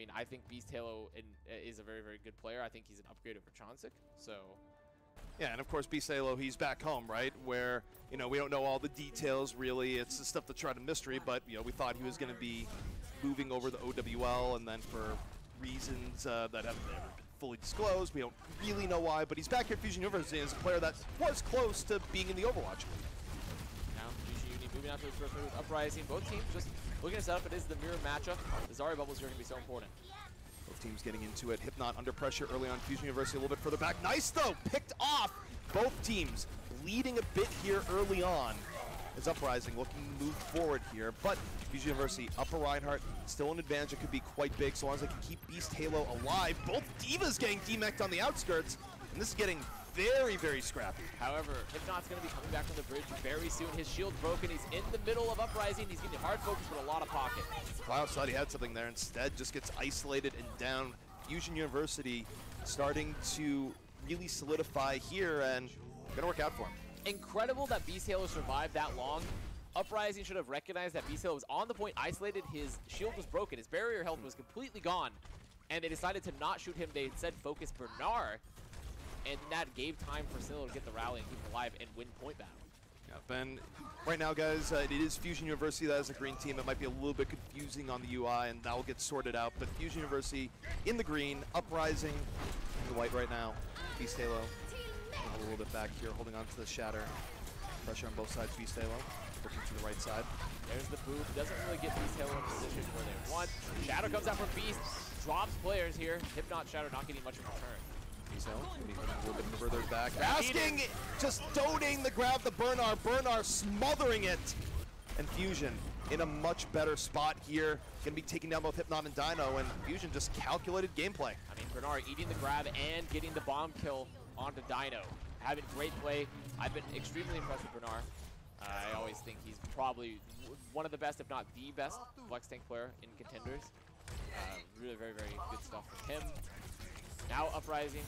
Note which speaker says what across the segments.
Speaker 1: mean, I think Beast Halo is a very, very good player. I think he's an upgrade over Chauncey. So,
Speaker 2: yeah, and of course, Beast Halo, he's back home, right? Where, you know, we don't know all the details, really. It's the stuff that's shrouded in mystery, but, you know, we thought he was going to be moving over the OWL, and then for reasons that haven't been fully disclosed, we don't really know why, but he's back here at Fusion University as a player that was close to being in the Overwatch.
Speaker 1: Now, Fusion Uni moving out to his first move with Uprising. Both teams just looking to set up. It is the mirror matchup. The Zarya bubbles are going to be so important.
Speaker 2: Both teams getting into it. Hypnot under pressure early on. Fusion University a little bit further back. Nice, though. Picked off. Both teams leading a bit here early on as Uprising looking to move forward here. But Fusion University, Upper Reinhardt, still an advantage. It could be quite big so long as they can keep Beast Halo alive. Both Divas getting demeched on the outskirts. And this is getting very, very scrappy.
Speaker 1: However, Hypnot's going to be coming back from the bridge very soon. His shield's broken. He's in the middle of Uprising. He's getting hard focus with a lot of pocket.
Speaker 2: Klaus thought he had something there. Instead, just gets isolated and down. Fusion University starting to really solidify here and going to work out for him. Incredible
Speaker 1: that Beast Halo survived that long. Uprising should have recognized that Beast Halo was on the point, isolated. His shield was broken. His barrier health was completely gone. And they decided to not shoot him. They instead focused Bernard. And that gave time for Silo to get the rally and keep him alive and win point battle.
Speaker 2: Yep, and right now, guys, it is Fusion University that is a green team. It might be a little bit confusing on the UI, and that will get sorted out. But Fusion University in the green, Uprising in the white right now. Beast Halo a little bit back here, holding on to the Shatter. Pressure on both sides, Beast Halo looking to the right side.
Speaker 1: There's the boot. Doesn't really get Beast Halo in position where they want. Shadow comes out from Beast, drops players here. Hypnot Shadow not getting much in return.
Speaker 2: Beast Halo a little bit further back. Asking, just donating the grab the Bernard. Bernard smothering it. And Fusion in a much better spot here. Going to be taking down both Hypnot and Dino, and Fusion just calculated gameplay.
Speaker 1: I mean, Bernard eating the grab and getting the bomb kill onto Dino. Having great play. I've been extremely impressed with Bernard. I always think he's probably one of the best, if not the best, flex tank player in Contenders. Really very, very good stuff from him. Now Uprising,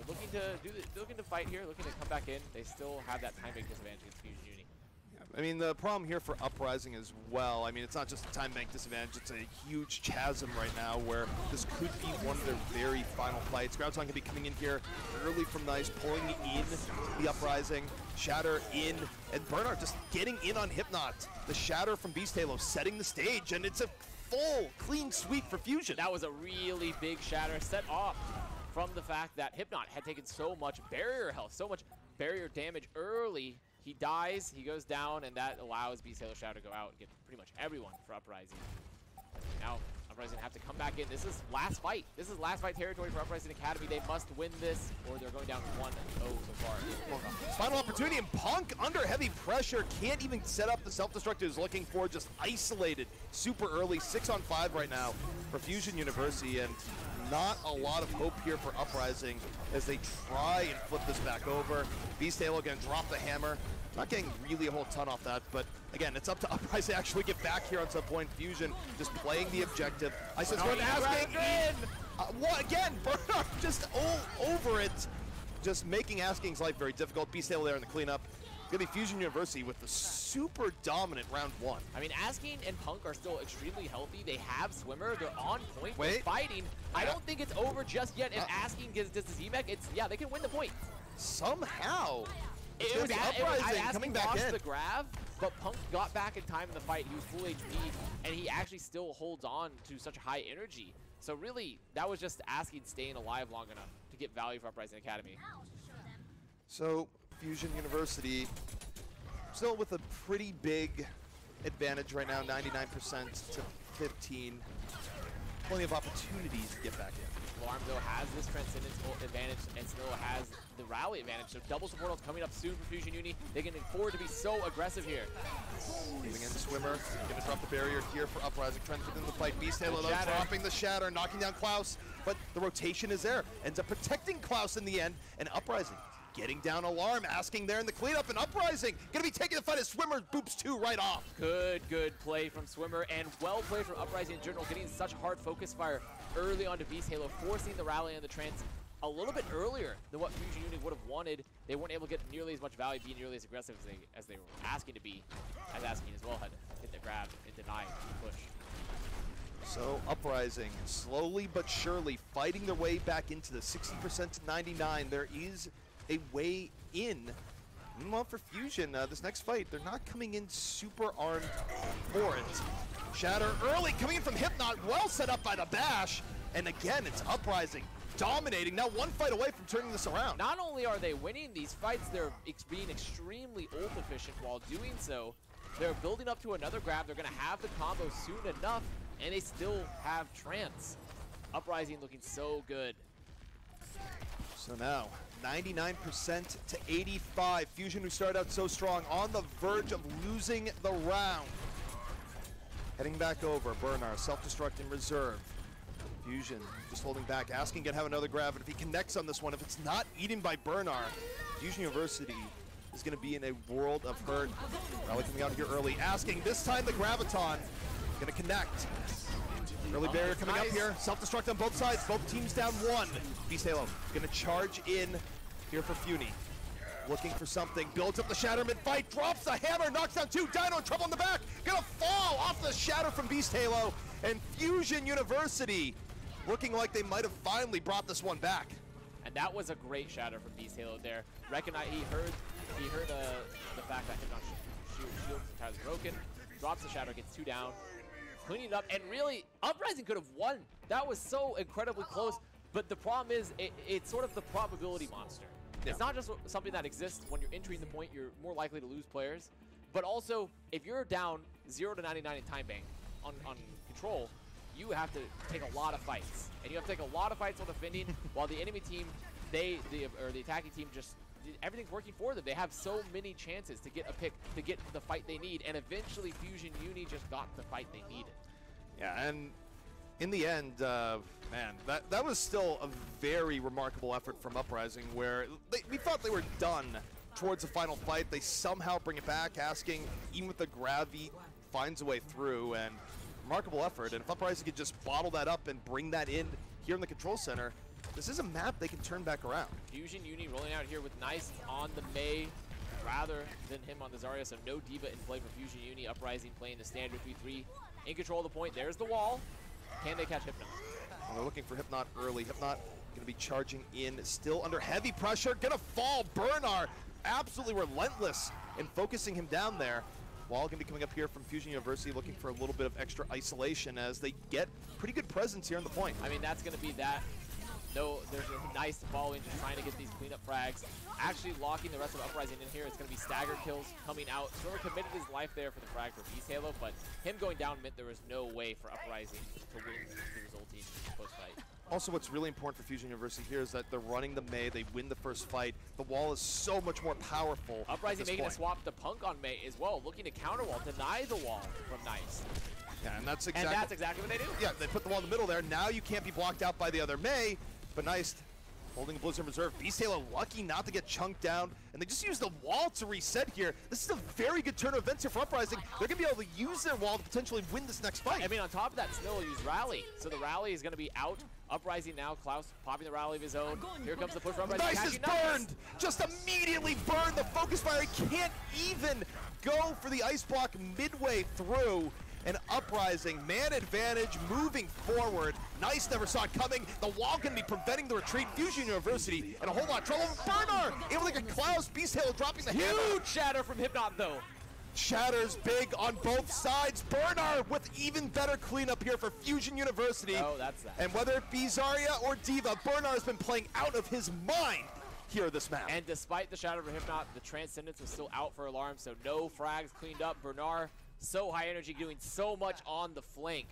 Speaker 1: looking to fight here, looking to come back in. They still have that time bank disadvantage against Fusion Uni.
Speaker 2: I mean, the problem here for Uprising as well, I mean, it's not just a time bank disadvantage, it's a huge chasm right now where this could be one of their very final fights. Groundson can be coming in here early from Nice, pulling in the Uprising, Shatter in, and Bernard just getting in on Hypnot. The Shatter from Beast Halo setting the stage, and it's a full, clean sweep for Fusion.
Speaker 1: That was a really big Shatter set off from the fact that Hypnot had taken so much barrier health, so much barrier damage early. He dies, he goes down, and that allows Beast Halo Shadow to go out and get pretty much everyone for Uprising. Now, Uprising have to come back in. This is last fight. This is last fight territory for Uprising Academy. They must win this, or they're going down 1-0 so far.
Speaker 2: Final opportunity, and Punk under heavy pressure. Can't even set up the self-destruct he was looking for. Just isolated super early. 6-on-5 right now for Fusion University, and not a lot of hope here for Uprising as they try and flip this back over. Beast Halo going to drop the hammer. Not getting really a whole ton off that, but again, it's up to Uprising to actually get back here on some point. Fusion just playing the objective. I said, asking. What again? Bernard just all over it, just making Asking's life very difficult. Beast Halo there in the cleanup. It's going to be Fusion University with the super dominant round 1.
Speaker 1: I mean, Asking and Punk are still extremely healthy. They have Swimmer. They're on point. They're fighting. I don't think it's over just yet. If Asking gets the Z-Mech, yeah, they can win the point.
Speaker 2: Somehow.
Speaker 1: It was Uprising coming back in. The grab, but Punk got back in time in the fight. He was full HP, and he actually still holds on to such high energy. So really, that was just Asking staying alive long enough to get value for Uprising Academy.
Speaker 2: So Fusion University still with a pretty big advantage right now, 99% to 15. Plenty of opportunities to get back in.
Speaker 1: Alarm, though, has this Transcendence advantage, and Snilla has the Rally advantage, so double support coming up soon for Fusion Uni. They can afford to be so aggressive here.
Speaker 2: Moving in Swimmer, going to drop the barrier here for Uprising, trying to get in the fight. Beast Halo, though, dropping the Shatter, knocking down Klaus, but the rotation is there. Ends up protecting Klaus in the end, and Uprising getting down Alarm, Asking there in the cleanup, and Uprising going to be taking the fight as Swimmer boops 2 right off.
Speaker 1: Good play from Swimmer, and well played from Uprising in general, getting such hard focus fire early on to Beast Halo, forcing the rally and the trans a little bit earlier than what Fusion Uni would have wanted. They weren't able to get nearly as much value, be nearly as aggressive as they were asking to be, as Asking as well had hit the grab and denied the push.
Speaker 2: So Uprising, slowly but surely fighting their way back into the 60% to 99. There is a way in. Meanwhile, for Fusion, this next fight, they're not coming in super armed for it. Shatter early, coming in from Hypnot, well set up by the bash. And again, it's Uprising dominating, now one fight away from turning this around.
Speaker 1: Not only are they winning these fights, they're being extremely ult efficient while doing so. They're building up to another grab. They're going to have the combo soon enough, and they still have Trance. Uprising looking so good.
Speaker 2: So now, 99% to 85. Fusion, who started out so strong, on the verge of losing the round. Heading back over, Bernard, self-destruct in reserve. Fusion just holding back, asking to have another grab, and if he connects on this one, if it's not eaten by Bernard, Fusion University is going to be in a world of hurt. Rally coming out here early, asking, this time the Graviton going to connect. Early barrier coming up here, self-destruct on both sides, both teams down one. Beast Halo going to charge in here for Funi. Looking for something, builds up the Shatter mid-fight, drops the hammer, knocks down two, Dino in trouble in the back, gonna fall off the Shatter from Beast Halo, and Fusion University looking like they might have finally brought this one back.
Speaker 1: And that was a great Shatter from Beast Halo there. Recognize, he heard the fact that Hypnot shield entirely broken, drops the Shatter, gets two down, cleaning it up, and really, Uprising could have won. That was so incredibly close, but the problem is, it's sort of the probability monster. Yeah. It's not just something that exists when you're entering the point, you're more likely to lose players, but also, if you're down 0 to 99 in time bank on control, you have to take a lot of fights. And you have to take a lot of fights on defending, while the enemy team, the attacking team, just everything's working for them. They have so many chances to get a pick, to get the fight they need, and eventually Fusion Uni just got the fight they needed.
Speaker 2: Yeah, and in the end, man, that was still a very remarkable effort from Uprising, where we thought they were done towards the final fight. They somehow bring it back, asking, even with the gravity, finds a way through, and remarkable effort. And if Uprising could just bottle that up and bring that in here in the control center, this is a map they can turn back around.
Speaker 1: Fusion Uni rolling out here with Nice on the Mei rather than him on the Zarya, so no Diva in play for Fusion Uni. Uprising playing the standard 3-3, in control of the point. There's the wall. Can they catch Hypnot?
Speaker 2: Well, they're looking for Hypnot early. Hypnot going to be charging in, still under heavy pressure, going to fall. Bernard absolutely relentless in focusing him down there. Wall going to be coming up here from Fusion University, looking for a little bit of extra isolation as they get pretty good presence here on the point.
Speaker 1: I mean, that's going to be that. No, there's a nice following, just trying to get these cleanup frags. Actually locking the rest of Uprising in here. It's going to be stagger kills coming out. Sort of committed his life there for the frag for Beast Halo, but him going down meant there was no way for Uprising to win the resulting post-fight.
Speaker 2: Also, what's really important for Fusion University here is that they're running the Mei. They win the first fight. The wall is so much more powerful.
Speaker 1: Uprising making a swap to Punk on Mei as well, looking to counter wall, deny the wall from Nice.
Speaker 2: Yeah, and that's exactly
Speaker 1: what they do.
Speaker 2: Yeah, they put the wall in the middle there. Now you can't be blocked out by the other Mei, but Nice holding the Blizzard Reserve. Beast Halo lucky not to get chunked down, and they just use the wall to reset here. This is a very good turn of events here for Uprising. They're going to be able to use their wall to potentially win this next fight.
Speaker 1: I mean, on top of that, Snill will use Rally. So the Rally is going to be out. Uprising now, Klaus popping the Rally of his own. Here comes the push from Uprising.
Speaker 2: Nice is burned! Just immediately burned. The focus fire can't even go for the ice block midway through. And Uprising, man advantage, moving forward. Nice never saw it coming. The wall can be preventing the retreat. Fusion University and a whole lot of trouble. Bernard able to get Klaus. Beast Halo dropping the hammer.
Speaker 1: Huge Shatter from Hypnot though.
Speaker 2: Shatter's big on both sides. Bernard with even better cleanup here for Fusion University.
Speaker 1: Oh, that's that.
Speaker 2: And whether it be Zarya or Diva, Bernard has been playing out of his mind here this map.
Speaker 1: And despite the Shatter from Hypnot, the Transcendence was still out for alarm, so no frags cleaned up. Bernard, so high energy, doing so much on the flank.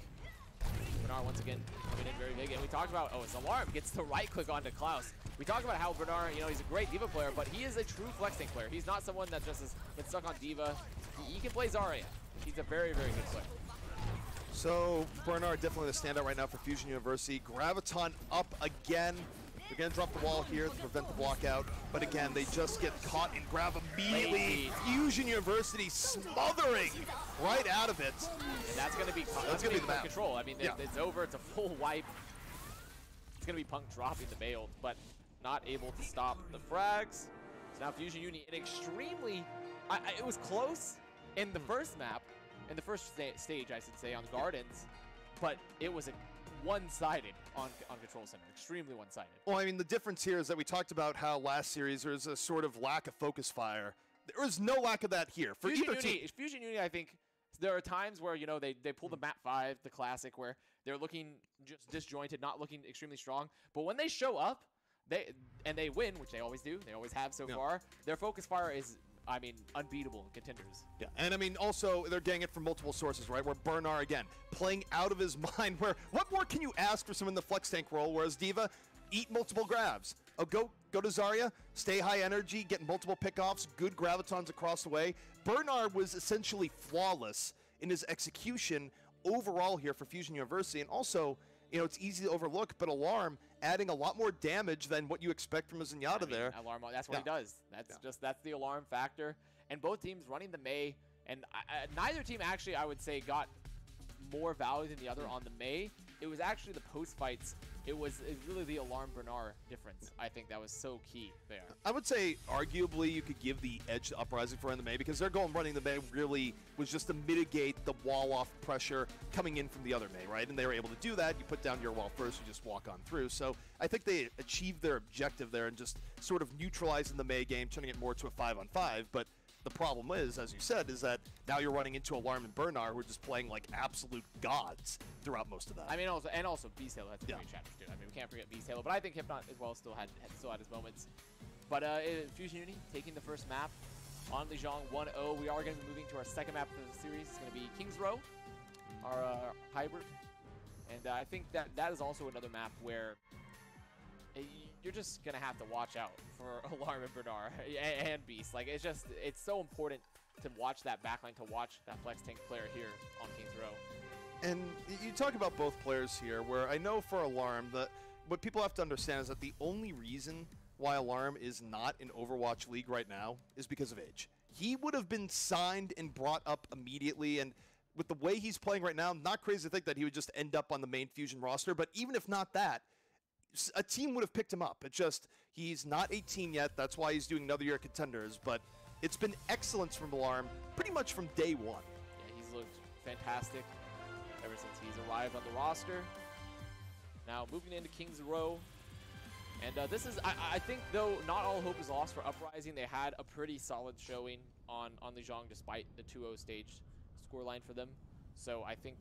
Speaker 1: Bernard once again coming in very big, and we talked about, his alarm gets the right click onto Klaus. We talked about how Bernard, he's a great Diva player, but he is a true flexing player. He's not someone that just has been stuck on Diva. He can play Zarya. He's a very, very good player.
Speaker 2: So Bernard definitely the standout right now for Fusion University. Graviton up again. They're going to drop the wall here to prevent the block out. But again, they just get caught and grab immediately. Fusion University smothering right out of it.
Speaker 1: And that's going to be the control. I mean, it's over. It's a full wipe. It's going to be Punk dropping the bail, but not able to stop the frags. So now Fusion Uni, an extremely... it was close in the first map, in the first stage, I should say, on Gardens. but it was a one-sided on Control Center, extremely one-sided.
Speaker 2: Well, I mean, the difference here is that we talked about how last series there was a sort of lack of focus fire. There was no lack of that here for either team.
Speaker 1: Fusion Uni, I think there are times where, you know, they pull the map 5, the classic, where they're looking just disjointed, not looking extremely strong. But when they show up, they win, which they always do, they always have so far, their focus fire is, I mean, unbeatable in Contenders. Yeah,
Speaker 2: and I mean, also, they're getting it from multiple sources, right? Where Bernard, again, playing out of his mind, where what more can you ask for someone in the flex tank role, whereas D.Va, eat multiple grabs. Oh, go to Zarya, stay high energy, get multiple pickoffs, good gravitons across the way. Bernard was essentially flawless in his execution overall here for Fusion University, and also, you know, it's easy to overlook, but Alarm adding a lot more damage than what you expect from a Zenyatta there.
Speaker 1: Alarm, that's what he does. That's the alarm factor. And both teams running the Mei, and neither team actually, I would say, got more value than the other on the Mei. It was actually the post fights. It was really the Alarm Bernard difference. I think that was so key there.
Speaker 2: I would say arguably you could give the edge to Uprising for in the Mei, because their goal in running the Mei really was just to mitigate the wall off pressure coming in from the other Mei, right? And they were able to do that. You put down your wall first, you just walk on through. So I think they achieved their objective there and just sort of neutralizing the Mei game, turning it more to a 5-on-5. But the problem is, as you said, is that now you're running into Alarm and Bernard, who are just playing like absolute gods throughout most of that.
Speaker 1: I mean, also Beast Halo has some great chapters too. I mean, we can't forget Beast Halo, but I think Hypnot as well still had his moments. But Fusion Uni taking the first map on Lijiang 1-0. We are going to be moving to our second map of the series. It's going to be King's Row, our hybrid, and I think that is also another map where you're just going to have to watch out for Alarm and Bernard and Beast. Like, it's so important to watch that backline, to watch that flex tank player here on King's Row.
Speaker 2: And you talk about both players here, where I know for Alarm that what people have to understand is that the only reason why Alarm is not in Overwatch League right now is because of age. He would have been signed and brought up immediately, and with the way he's playing right now, not crazy to think that he would just end up on the main Fusion roster, but even if not that, a team would have picked him up. It's just, he's not 18 yet, that's why he's doing another year at Contenders, but it's been excellence from Alarm pretty much from day one.
Speaker 1: Yeah, he's looked fantastic ever since he's arrived on the roster. Now moving into King's Row, and this is, I think though, not all hope is lost for Uprising. They had a pretty solid showing on Lijiang despite the 2-0 stage scoreline for them. So I think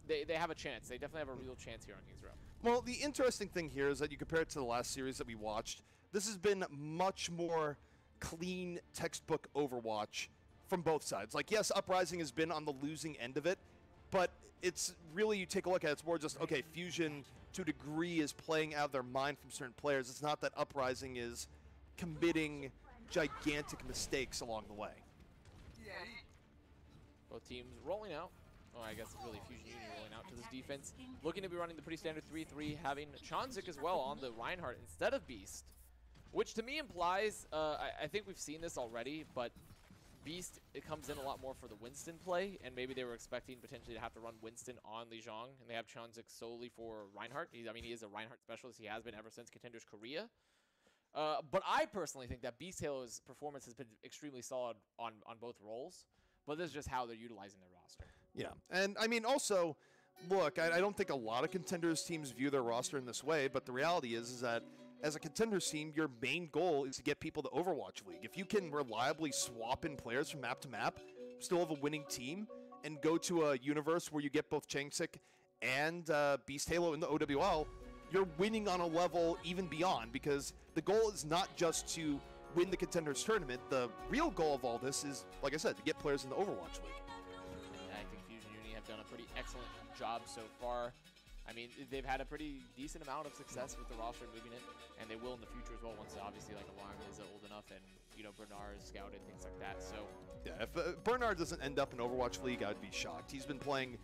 Speaker 1: they have a chance. They definitely have a real chance here on King's Row.
Speaker 2: Well, the interesting thing here is that you compare it to the last series that we watched, this has been much more clean textbook Overwatch from both sides. Like, yes, Uprising has been on the losing end of it, but it's really, you take a look at it, it's more just, okay, Fusion to a degree is playing out of their mind from certain players. It's not that Uprising is committing gigantic mistakes along the way.
Speaker 1: Both teams rolling out. Oh, I guess really Fusion Uni rolling out to this defense. Looking to be running the pretty standard 3-3, having Chonzik as well on the Reinhardt instead of Beast. Which to me implies, I think we've seen this already, but Beast, it comes in a lot more for the Winston play, and maybe they were expecting potentially to have to run Winston on Lijiang, and they have Chonzik solely for Reinhardt. I mean, he is a Reinhardt specialist. He has been ever since Contenders Korea. But I personally think that Beast Halo's performance has been extremely solid on both roles, but this is just how they're utilizing their roster.
Speaker 2: Yeah, and I mean also, look, I don't think a lot of Contenders teams view their roster in this way, but the reality is that as a Contenders team, your main goal is to get people to Overwatch League. If you can reliably swap in players from map to map, still have a winning team, and go to a universe where you get both Changsik and Beast Halo in the OWL, you're winning on a level even beyond, because the goal is not just to win the Contenders tournament. The real goal of all this is, like I said, to get players in the Overwatch League.
Speaker 1: I think Fusion Uni have done a pretty excellent job so far. I mean, they've had a pretty decent amount of success with the roster moving it, and they will in the future as well once, obviously, like Alarm is old enough and, you know, Bernard is scouted, things like that. So
Speaker 2: yeah, if Bernard doesn't end up in Overwatch League, I'd be shocked. He's been playing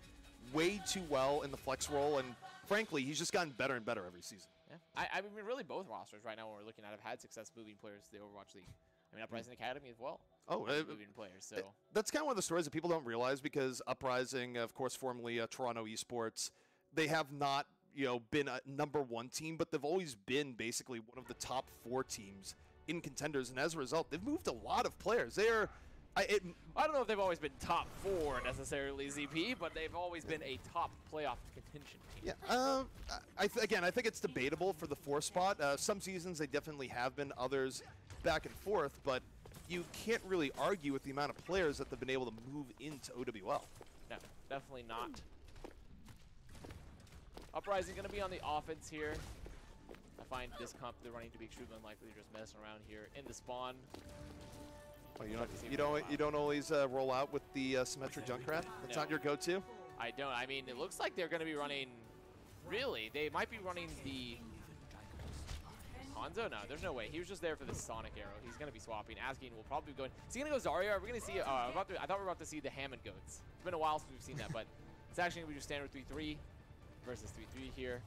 Speaker 2: way too well in the flex role, and frankly, he's just gotten better and better every season.
Speaker 1: Yeah, I mean, really both rosters right now when we're looking at have had success moving players to the Overwatch League. I mean, Uprising Academy as well.
Speaker 2: Oh,
Speaker 1: moving players. So
Speaker 2: that's kind of one of the stories that people don't realize, because Uprising, of course, formerly Toronto Esports, they have not, you know, been a #1 team, but they've always been basically one of the top 4 teams in Contenders, and as a result, they've moved a lot of players.
Speaker 1: I don't know if they've always been top 4 necessarily, ZP, but they've always been a top playoff contention team.
Speaker 2: Yeah, again, I think it's debatable for the 4 spot. Some seasons they definitely have been, others back and forth, but you can't really argue with the amount of players that they've been able to move into OWL.
Speaker 1: No, definitely not. Uprising going to be on the offense here. I find this comp they're running to be extremely unlikely. They're just messing around here in the spawn.
Speaker 2: Oh, you don't always roll out with the symmetric Junkrat? That's not your go-to?
Speaker 1: I don't. I mean, it looks like they're going to be running. Really, they might be running the Hanzo. No, there's no way. He was just there for the Sonic arrow. He's going to be swapping. Asking will probably be going. Is he going to go Zarya? Are we going to see? I thought we were about to see the Hammond goats. It's been a while since we've seen that, but it's actually going to be just standard 3-3 versus 3-3 here.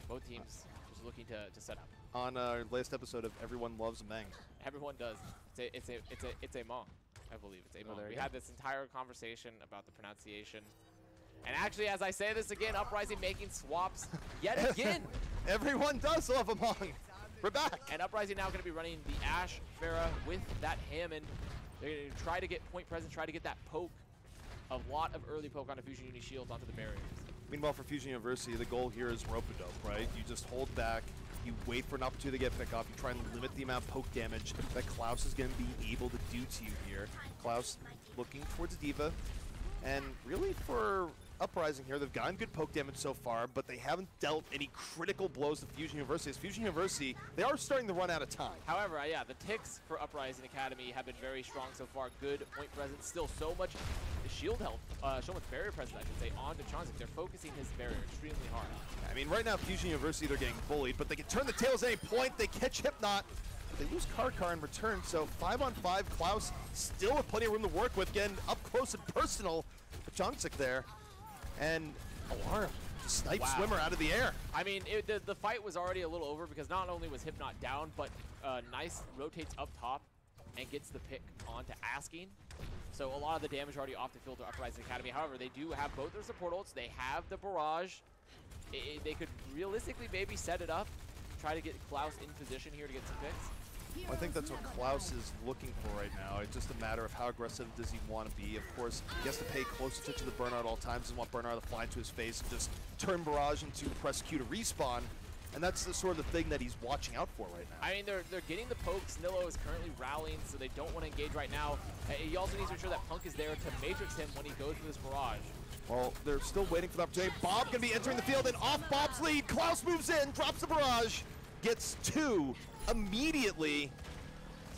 Speaker 1: Both teams just looking to set up.
Speaker 2: On our latest episode of Everyone Loves Meng.
Speaker 1: Everyone does. It's a Mong. I believe it's a Mong. We had this entire conversation about the pronunciation. And actually, as I say this again, Uprising making swaps yet again.
Speaker 2: Everyone does love a Mong. We're back.
Speaker 1: And Uprising now going to be running the Ashe Pharah with that Hammond. They're going to try to get point presence, try to get that poke. A lot of early poke onto Fusion Uni shields onto the barriers.
Speaker 2: Meanwhile, for Fusion University, the goal here is rope-a-dope, right? You just hold back. You wait for an opportunity to get pick off. You try and limit the amount of poke damage that Klaus is going to be able to do to you here. Klaus looking towards D.Va. And really for Uprising here, they've gotten good poke damage so far, but they haven't dealt any critical blows to Fusion University. As Fusion University, they are starting to run out of time.
Speaker 1: However, yeah, the ticks for Uprising Academy have been very strong so far. Good point presence, still so much shield health, so much barrier presence, I should say, onto Chonzik. They're focusing his barrier extremely hard.
Speaker 2: I mean, right now, Fusion University, they're getting bullied, but they can turn the tails at any point. They catch Hypnot. They lose Karkar in return, so 5-on-5, Klaus still with plenty of room to work with, getting up close and personal for Chonzik there. And Alarm just snipes Swimmer out of the air.
Speaker 1: I mean, the fight was already a little over because not only was Hypnot down, but Nice rotates up top and gets the pick onto Asking. So a lot of the damage already off the field to Uprising Academy. However, they do have both their support ults. They have the barrage. They could realistically maybe set it up, try to get Klaus in position here to get some picks.
Speaker 2: Well, I think that's what Klaus is looking for right now. It's just a matter of how aggressive does he want to be. Of course, he has to pay close attention to Bernard at all times. Doesn't want Bernard to fly into his face and just turn Barrage into press Q to respawn. And that's the sort of the thing that he's watching out for right now.
Speaker 1: I mean, they're getting the pokes. Nillo is currently rallying, so they don't want to engage right now. He also needs to ensure that Punk is there to matrix him when he goes for this barrage.
Speaker 2: Well, they're still waiting for the opportunity. Bob going to be entering the field, and off Bob's lead, Klaus moves in, drops the barrage, gets 2 immediately.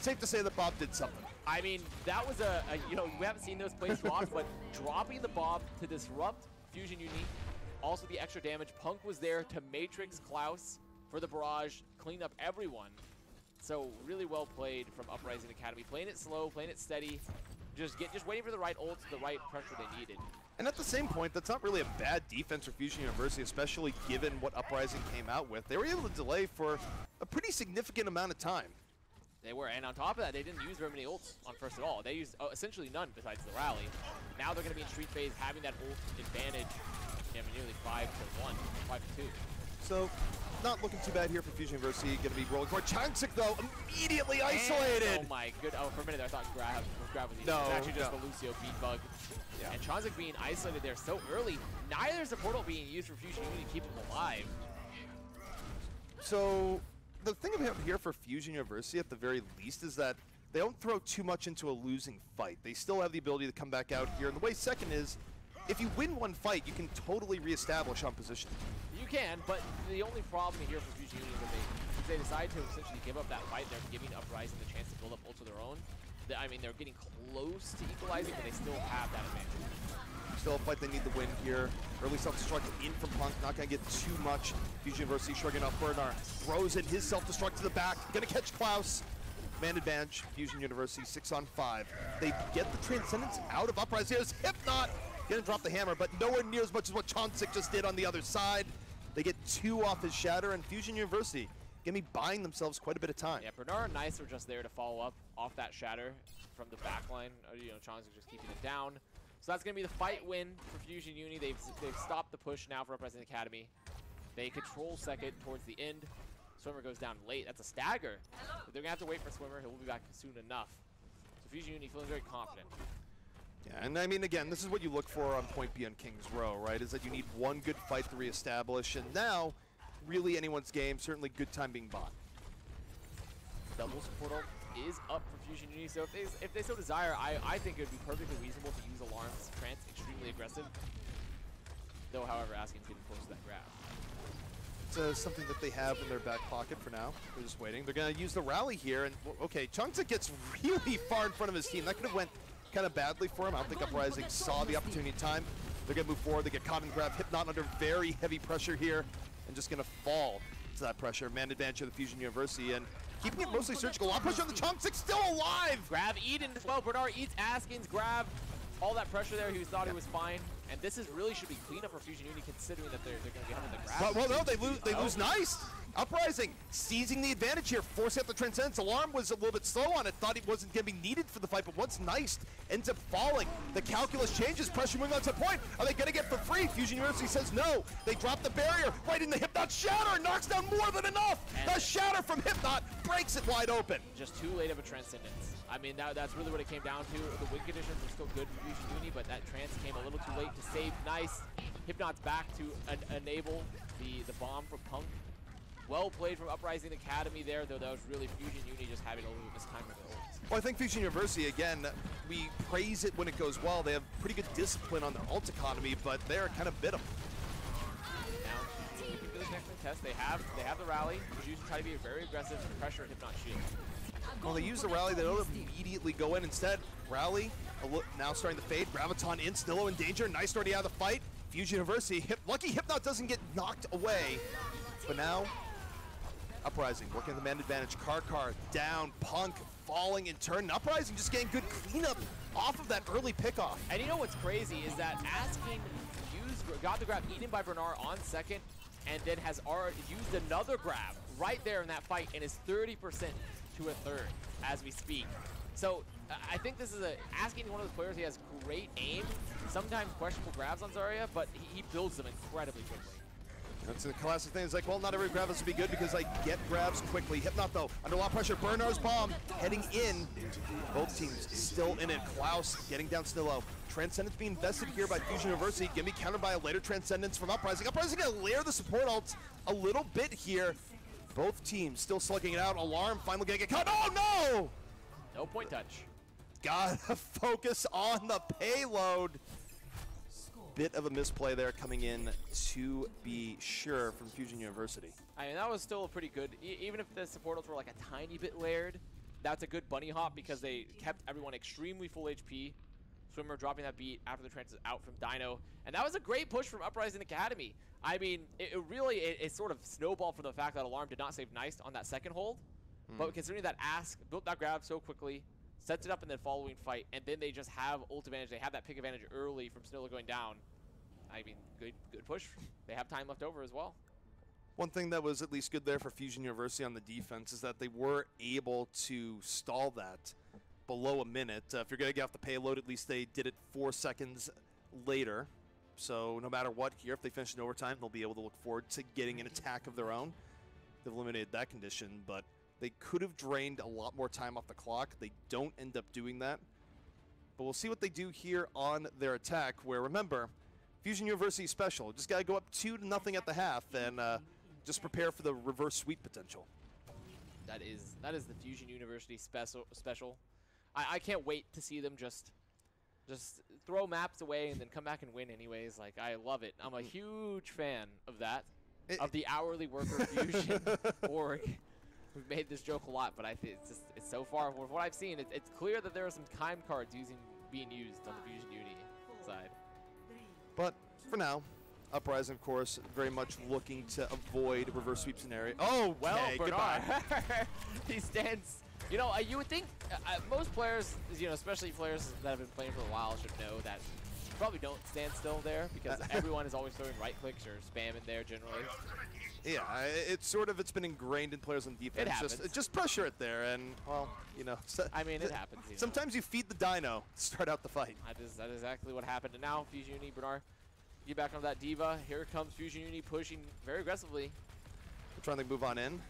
Speaker 2: Safe to say that Bob did something.
Speaker 1: I mean, that was you know, we haven't seen those play swaps, but dropping the Bob to disrupt Fusion Uni, also the extra damage. Punk was there to matrix Klaus for the barrage, clean up everyone. So really well played from Uprising Academy. Playing it slow, playing it steady, just waiting for the right ults, the right pressure they needed.
Speaker 2: And at the same point, that's not really a bad defense for Fusion University, especially given what Uprising came out with. They were able to delay for a pretty significant amount of time.
Speaker 1: They were, and on top of that, they didn't use very many ults on first at all. They used essentially none besides the rally. Now they're going to be in street phase, having that ult advantage. Yeah, nearly 5-1, 5-2.
Speaker 2: So, not looking too bad here for Fusion University. Going to be rolling forward. Chonzik, though, immediately isolated.
Speaker 1: Oh my good. Oh, for a minute there, I thought Grab was easy.
Speaker 2: No,
Speaker 1: It's actually just the Lucio beat bug. Yeah. And Chonzik being isolated there so early. Neither is the portal being used for Fusion Uni to keep him alive.
Speaker 2: So, the thing about here for Fusion University, at the very least, is that they don't throw too much into a losing fight. They still have the ability to come back out here. And the way second is, if you win one fight, you can totally reestablish on position.
Speaker 1: You can, but the only problem here for Fusion Uni is that if they decide to essentially give up that fight, they're giving Uprising the chance to build up ults of their own. I mean, they're getting close to equalizing, but they still have that advantage.
Speaker 2: Still a fight they need to win here. Early self-destruct in from Punk, not going to get too much. Fusion University shrugging off Bernard. Throws in his self-destruct to the back. Going to catch Klaus. Man advantage, Fusion University, 6-on-5. They get the Transcendence out of Uprising. Here's Hypnot. Going to drop the hammer, but nowhere near as much as what Chonzik just did on the other side. They get 2 off his Shatter, and Fusion University going to be buying themselves quite a bit of time.
Speaker 1: Yeah, Bernard and Nice are just there to follow up off that Shatter from the backline. You know, Chonzik just keeping it down. So that's going to be the fight win for Fusion Uni. They've stopped the push now for Uprising Academy. They control second towards the end. Swimmer goes down late. That's a stagger. But they're going to have to wait for Swimmer. He'll be back soon enough. Fusion Uni feeling very confident.
Speaker 2: Yeah, and I mean, again, this is what you look for on Point B on Kings Row, right? Is that you need one good fight to reestablish, and now, really anyone's game, certainly good time being bought.
Speaker 1: Double support ult is up for Fusion Uni, so if they so desire, I think it would be perfectly reasonable to use Alarm's Trance, extremely aggressive. Though, however, Asking's getting close to that grab.
Speaker 2: It's something that they have in their back pocket for now. They're just waiting. They're going to use the rally here, and okay, Chungsa gets really far in front of his team. That could have went kind of badly for him. I don't think Uprising saw the opportunity in time. They're going to move forward. They get caught and grab. Hypnot under very heavy pressure here, and just going to fall to that pressure. Man advantage of the Fusion University, and keeping it mostly surgical. A lot of pressure on the Chunks. Still alive.
Speaker 1: Grab Eden as well. Bernard eats Asking's grab. All that pressure there, he thought he was fine. And this is really should be cleanup for Fusion Uni, considering that they're going to be having the grab.
Speaker 2: Well, no, they lose nice. Uprising seizing the advantage here, forcing out the Transcendence. Alarm was a little bit slow on it, thought he wasn't going to be needed for the fight, but once Nice ends up falling, the calculus changes, pressure moving on to point. Are they going to get for free? Fusion University says no. They drop the barrier right in the Hypnot Shatter, knocks down more than enough. And the Shatter from Hypnot breaks it wide open.
Speaker 1: Just too late of a Transcendence. I mean, that's really what it came down to. The win conditions were still good for Fusion Uni, but that Trance came a little too late to save Nice. Hypnot's back to enable the bomb from Punk. Well played from Uprising Academy there, though that was really Fusion Uni just having a little mistiming with the ults.
Speaker 2: Well, I think Fusion University, again, we praise it when it goes well. They have pretty good discipline on their ult economy, but they're kind of bit them.
Speaker 1: Now, keeping to the next test, they have the rally. Fusion try to be very aggressive and pressure Hypnot shield.
Speaker 2: Well, they use the rally, they don't immediately go in. Instead, rally, now starting to fade. Graviton in, Snillo in danger. Nice already out of the fight. Fusion University, lucky Hypnot doesn't get knocked away. But now, Uprising working the man advantage. Karkar down, Punk falling in turn. Uprising just getting good cleanup off of that early pickoff.
Speaker 1: And you know what's crazy is that Asking got the grab eaten by Bernard on second, and then has already used another grab right there in that fight, and is 30% to a third as we speak. So I think this is Asking one of those players. He has great aim, sometimes questionable grabs on Zarya, but he builds them incredibly quickly.
Speaker 2: That's a classic thing. It's like, well, not every grab has to be good because I get grabs quickly. Hypnot, though, under a lot of pressure. Bernard's bomb heading in. Both teams still in it. Klaus getting down Snillo. Transcendence being invested here by Fusion University. Gonna be countered by a later Transcendence from Uprising. Uprising gonna layer the support ults a little bit here. Both teams still slugging it out. Alarm finally gonna get caught. Oh, no!
Speaker 1: No point touch.
Speaker 2: Gotta focus on the payload. Bit of a misplay there coming in, to be sure, from Fusion University.
Speaker 1: I mean, that was still a pretty good, even if the support ults were like a tiny bit layered, that's a good bunny hop because they kept everyone extremely full HP. Swimmer dropping that beat after the trance is out from Dino. And that was a great push from Uprising Academy. I mean, it sort of snowballed from the fact that Alarm did not save Nice on that second hold. But considering that Ask built that grab so quickly, sets it up in the following fight, and then they just have ult advantage. They have that pick advantage early from Snillo going down. I mean, good push. They have time left over as well.
Speaker 2: One thing that was at least good there for Fusion University on the defense is that they were able to stall that below a minute. If you're going to get off the payload, at least they did it 4 seconds later. So no matter what here, if they finish in overtime, they'll be able to look forward to getting an attack of their own. They've eliminated that condition, but they could have drained a lot more time off the clock. They don't end up doing that. But we'll see what they do here on their attack, where, remember, Fusion University special. Just got to go up 2-0 at the half and just prepare for the reverse sweep potential.
Speaker 1: That is the Fusion University special. I can't wait to see them just throw maps away and then come back and win anyways. Like, I love it. I'm a huge fan of that, of the hourly worker Fusion org. We've made this joke a lot, but I think it's so far from what I've seen, it's clear that there are some time cards being used on the Fusion Uni side.
Speaker 2: But for now, Uprising, of course, very much looking to avoid reverse sweep scenario. Oh, well, goodbye.
Speaker 1: He stands. You know, you would think most players, especially players that have been playing for a while, should know that you probably don't stand still there because everyone is always throwing right clicks or spamming there generally.
Speaker 2: Yeah, it's been ingrained in players on defense.
Speaker 1: It happens.
Speaker 2: Just pressure it there, and well,
Speaker 1: I mean, it happens.
Speaker 2: Sometimes you feed the Dino to start out the fight.
Speaker 1: That is exactly what happened. And now Fusion Uni, Bernard, get back on that diva. Here comes Fusion Uni pushing very aggressively.
Speaker 2: We're trying to move on in,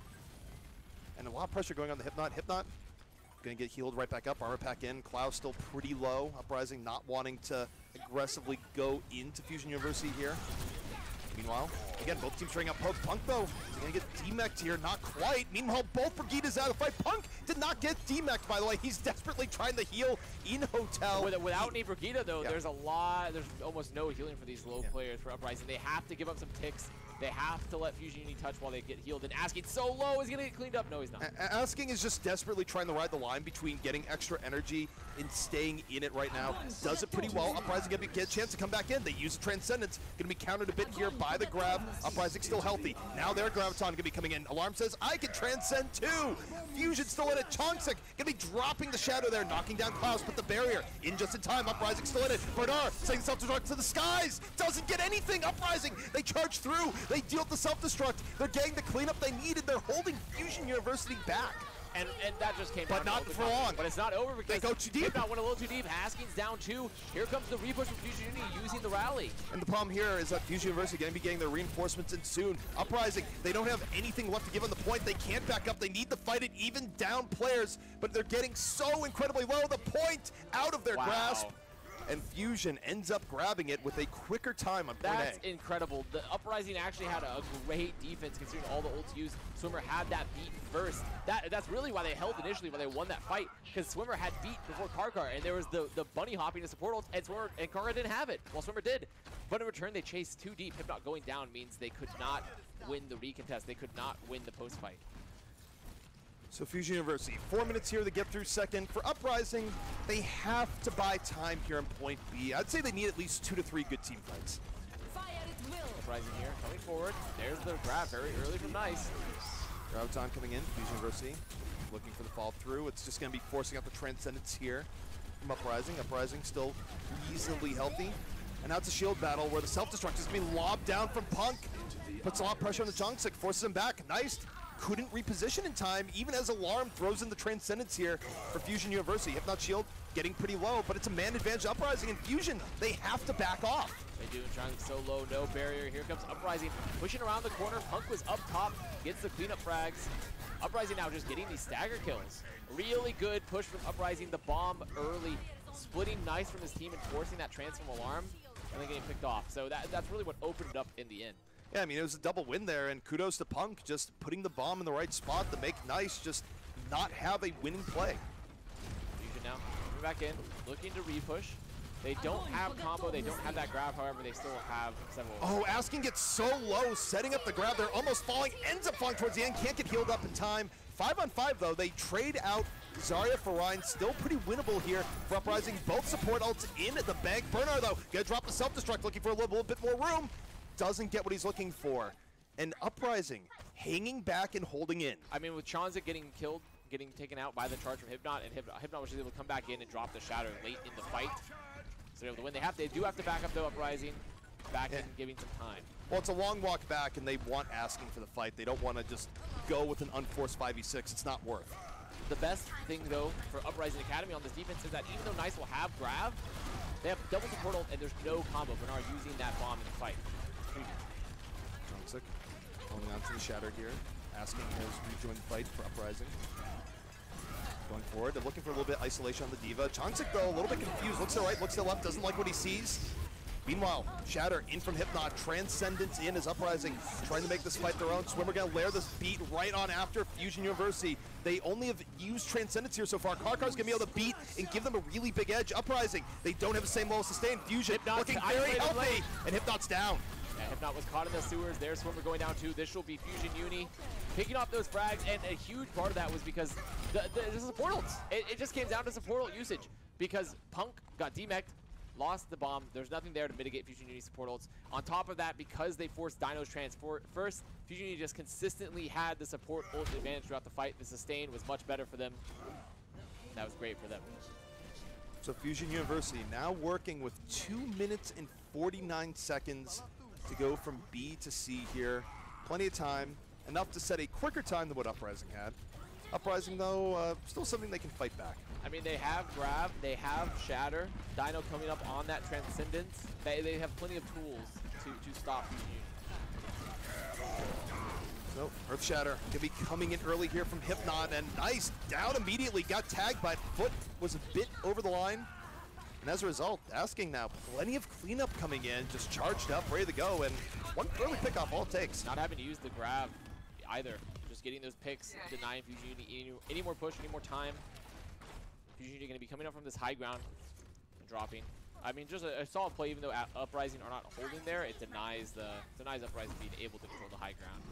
Speaker 2: and a lot of pressure going on the Hypnot. Hypnot Gonna get healed right back up, armor pack in. Cloud still pretty low. Uprising not wanting to aggressively go into Fusion University here. Meanwhile, again, both teams trying out poke. Punk, though, is gonna get demeched here. Not quite. Meanwhile, both Brigida's out of the fight. Punk did not get demeched, by the way. He's desperately trying to heal in Hotel.
Speaker 1: Without any Brigida, though, there's almost no healing for these low players for Uprising. They have to give up some ticks. They have to let Fusion Uni touch while they get healed. And Asking so low, is he gonna get cleaned up? No, he's not.
Speaker 2: Asking is just desperately trying to ride the line between getting extra energy and staying in it right now. Does it pretty well. Uprising gonna get a chance to come back in. They use the Transcendence. Gonna be countered a bit here by the grab. Uprising still healthy. Now their Graviton gonna be coming in. Alarm says, I can transcend too. Fusion still in it. Chongsik gonna be dropping the shadow there, knocking down Klaus, but the barrier in just in time. Uprising still in it. Bernard saying self-destruct to the skies. Doesn't get anything. Uprising, they charge through. They deal the self-destruct. They're getting the cleanup they needed. They're holding Fusion University back.
Speaker 1: And that just came
Speaker 2: but not for long.
Speaker 1: But it's not over because
Speaker 2: they go too deep.
Speaker 1: Not went a little too deep. Haskins down 2. Here comes the repush from Fusion Uni using the rally.
Speaker 2: And the problem here is that Fusion University going to be getting their reinforcements in soon. Uprising, they don't have anything left to give on the point. They can't back up. They need to fight it even down players, but they're getting so incredibly low. The point out of their grasp. And Fusion ends up grabbing it with a quicker time on point A.
Speaker 1: That's incredible. The Uprising actually had a great defense considering all the ults used. Swimmer had that beat first. That's really why they held initially, why they won that fight, because Swimmer had beat before Karkar, and there was the bunny hopping to support ults, and Swimmer and Karkar didn't have it, while Swimmer did. But in return, they chased too deep. Hypnot going down means they could not win the recontest. They could not win the post fight.
Speaker 2: So Fusion University, 4 minutes here to get through second. For Uprising, they have to buy time here in point B. I'd say they need at least 2 to 3 good team fights.
Speaker 1: Uprising here, coming forward. There's the grab very early from Nice.
Speaker 2: Graviton coming in, Fusion University, looking for the fall through. It's just going to be forcing out the Transcendence here from Uprising. Uprising still reasonably healthy. And now it's a shield battle where the self-destruct is being lobbed down from Punk. Puts a lot of pressure on the Chongsik, forces him back. Nice. Couldn't reposition in time, even as Alarm throws in the Transcendence here for Fusion University. Hypnot shield getting pretty low, but it's a man advantage Uprising, and Fusion, they have to back off.
Speaker 1: They do, trying so low, no barrier. Here comes Uprising, pushing around the corner. Punk was up top, gets the cleanup frags. Uprising now just getting these stagger kills. Really good push from Uprising, the bomb early, splitting Nice from his team and forcing that transform Alarm, and then getting picked off. So that's really what opened it up in the end.
Speaker 2: Yeah, I mean, it was a double win there, and kudos to Punk just putting the bomb in the right spot to make Nice just not have a winning play.
Speaker 1: Fusion now coming back in, looking to repush. They don't have combo, they don't have that grab, however, they still have several.
Speaker 2: Oh, Asking gets so low, setting up the grab. They're almost falling, ends up falling towards the end, can't get healed up in time. 5 on 5, though, they trade out Zarya for Ryan. Still pretty winnable here for Uprising. Both support ults in the bank. Bernard, though, gonna drop the self-destruct, looking for a little bit more room. Doesn't get what he's looking for. And Uprising hanging back and holding in.
Speaker 1: I mean, with Chonzik getting killed, getting taken out by the charge from Hypnot, and Hypnot was able to come back in and drop the shadow late in the fight. So they're able to win. They do have to back up, though, Uprising. Back in, giving some time.
Speaker 2: Well, it's a long walk back, and they want Asking for the fight. They don't want to just go with an unforced 5v6. It's not worth.
Speaker 1: The best thing, though, for Uprising Academy on this defense is that even though Nice will have grab, they have double support ult, and there's no combo. Bernard using that bomb in the fight.
Speaker 2: Chongsik holding on to the shatter here. Asking has rejoined the fight for Uprising. Going forward, they're looking for a little bit isolation on the Diva. Chongsik, though, a little bit confused. Looks to the right, looks to the left, doesn't like what he sees. Meanwhile, Shatter in from Hypnot, Transcendence in as Uprising, trying to make this fight their own. Swimmer gonna layer this beat right on after Fusion University. They only have used Transcendence here so far. Karkar's gonna be able to beat and give them a really big edge. Uprising, they don't have the same level of sustain. Fusion
Speaker 1: Hypnot's
Speaker 2: looking very healthy, and Hypnot's down.
Speaker 1: Yeah, Hypnot was caught in the sewers. There's Swimmer going down too. This will be Fusion Uni picking off those frags, and a huge part of that was because the support ults. It just came down to support ult usage because Punk got demeched, lost the bomb. There's nothing there to mitigate Fusion Uni support ults. On top of that, because they forced Dino's transport first, Fusion Uni just consistently had the support ult advantage throughout the fight. The sustain was much better for them. That was great for them.
Speaker 2: So Fusion University now working with 2 minutes and 49 seconds to go from B to C here. Plenty of time, enough to set a quicker time than what Uprising had. Uprising, though, still something they can fight back.
Speaker 1: I mean, they have grab, they have shatter, Dino coming up on that Transcendence. They have plenty of tools to stop Fusion Uni.
Speaker 2: So So Earthshatter gonna be coming in early here from Hypnot, and nice down immediately, got tagged, but foot was a bit over the line. And as a result, Asking now, plenty of cleanup coming in, just charged up, ready to go, and one early pickoff, all it takes.
Speaker 1: Not having to use the grab either, just getting those picks, denying Fusion any more push, any more time. Fusion going to be coming up from this high ground and dropping. I mean, just a solid play, even though Uprising are not holding there, it denies Uprising being able to control the high ground.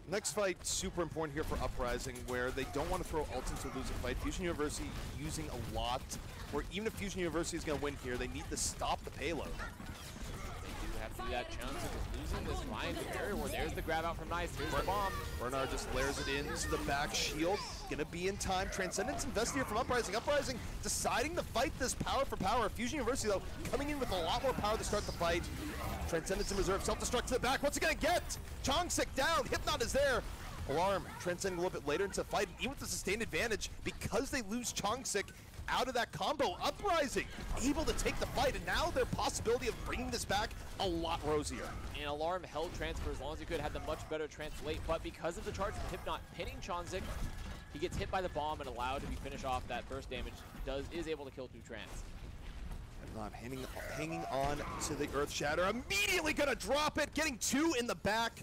Speaker 2: Next fight, super important here for Uprising, where they don't want to throw ults into a losing fight. Fusion University using a lot, where even if Fusion University is going to win here, they need to stop the payload.
Speaker 1: They do have to do that. Chunks is losing this line to barrier where there's the grab out from Nice. Here's the bomb.
Speaker 2: Bernard just layers it into the back shield. Gonna be in time. Transcendence invested here from Uprising. Uprising deciding to fight this power for power. Fusion University, though, coming in with a lot more power to start the fight. Transcendence in reserve. Self-destruct to the back. What's it gonna get? Chongsik down. Hypnot is there. Alarm transcending a little bit later into the fight. Even with the sustained advantage, because they lose Chongsik out of that combo, Uprising able to take the fight, and now their possibility of bringing this back a lot rosier.
Speaker 1: And Alarm held transfer as long as he could, had the much better translate, but because of the charge from Hypnot pinning Chongsik, he gets hit by the bomb and allowed to be finish off that burst damage. Is able to kill 2 trans.
Speaker 2: Hypnot hanging on to the Earthshatter, immediately gonna drop it, getting 2 in the back.